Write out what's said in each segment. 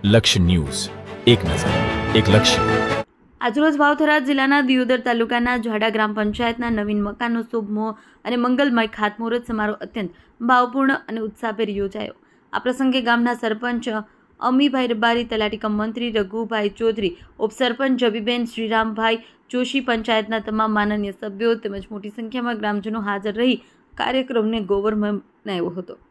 લક્ષ્ય ન્યૂઝ, એક નજર, એક લક્ષ્ય. આજરોજ વાવથરા જિલ્લાના દિયોદર તાલુકાના ઝાડા ગ્રામ પંચાયતના નવીન મકાનનો શુભમો અને મંગલમય ખાતમુહૂર્ત સમારોહ અત્યંત ભાવપૂર્ણ અને ઉત્સાહભેર યોજાયો. આ પ્રસંગે ગામના સરપંચ અમીભાઈ રબારી, તલાટી કમ મંત્રી રઘુભાઈ ચૌધરી, ઉપસરપંચ જબીબેન, શ્રીરામભાઈ જોશી, પંચાયતના તમામ માનનીય સભ્યો તેમજ મોટી સંખ્યામાં ગ્રામજનો હાજર રહી કાર્યક્રમને ગૌરવમય બનાવ્યો હતો.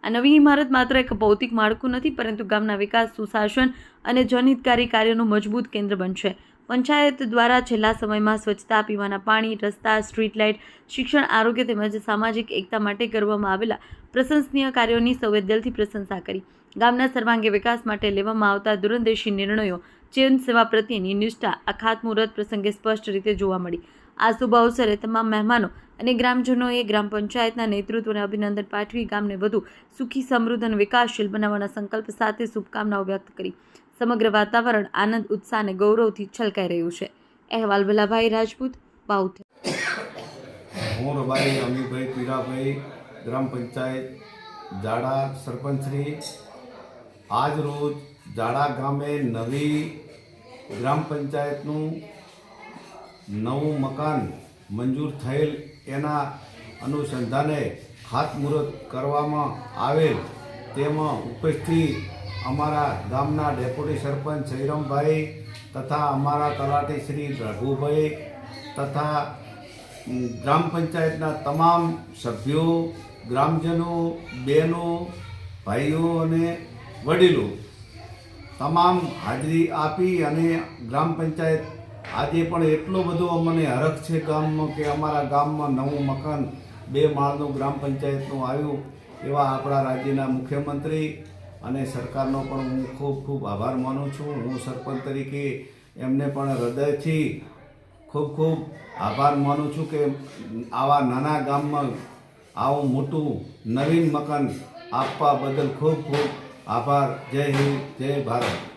આ નવી ઇમારત માત્ર એક ભૌતિક માળખું નથી, પરંતુ ગામના વિકાસ, સુશાસન અને જનહિતકારી કાર્યોનું મજબૂત કેન્દ્ર બનશે. પંચાયત દ્વારા છેલ્લા સમયમાં સ્વચ્છતા, પીવાના પાણી, રસ્તા, સ્ટ્રીટ લાઇટ, શિક્ષણ, આરોગ્ય તેમજ સામાજિક એકતા માટે કરવામાં આવેલા પ્રશંસનીય કાર્યોની સૌએ દિલથી પ્રશંસા કરી. ગામના સર્વાંગી વિકાસ માટે લેવામાં આવતા દૂરંદેશી નિર્ણયો, જન સેવા પ્રત્યેની નિષ્ઠા આ ખાતમુહૂર્ત પ્રસંગે સ્પષ્ટ રીતે જોવા મળી. આ શુભ અવસરે તમામ મહેમાનો અને ગ્રામજનોએ ગ્રામ પંચાયતના નેતૃત્વને અભિનંદન પાઠવી ગામને વધુ સુખી, સમૃદ્ધ અને વિકાસશીલ બનાવવાના સંકલ્પ સાથે શુભકામનાઓ વ્યક્ત કરી. સમગ્ર વાતાવરણ આનંદ, ઉત્સાહ અને ગૌરવથી છલકાઈ રહ્યું છે. અહેવાલ ભલાભાઈ રાજપૂત, વાવથરા. હું રબારી અમીભાઈ પીરાભાઈ, ગ્રામ પંચાયત ઝાડા સરપંચશ્રી. આજ રોજ ઝાડા ગામે નવી ગ્રામ પંચાયતનું નવું મકાન મંજૂર થયેલ એના અનુસંધાને ખાતમુહૂર્ત કરવામાં આવેલ. તેમાં ઉપસ્થિત અમારા ગામના ડેપ્યુટી સરપંચ શ્રીરામભાઈ તથા અમારા તલાટી શ્રી રઘુભાઈ તથા ગ્રામ પંચાયતના તમામ સભ્યો, ગ્રામજનો, બહેનો, ભાઈઓ અને વડીલો તમામ હાજરી આપી અને ગ્રામ પંચાયત આજે પણ એટલો બધો અમને હરખ છે ગામમાં કે અમારા ગામમાં નવું મકાન 2 માળનું ગ્રામ પંચાયતનું આવ્યું. એવા આપણા રાજ્યના મુખ્યમંત્રી અને સરકારનો પણ હું ખૂબ ખૂબ આભાર માનું છું. હું સરપંચ તરીકે એમને પણ હૃદયથી ખૂબ ખૂબ આભાર માનું છું કે આવા નાના ગામમાં આવું મોટું નવીન મકાન આપવા બદલ ખૂબ ખૂબ આભાર. જય હિન્દ, જય ભારત.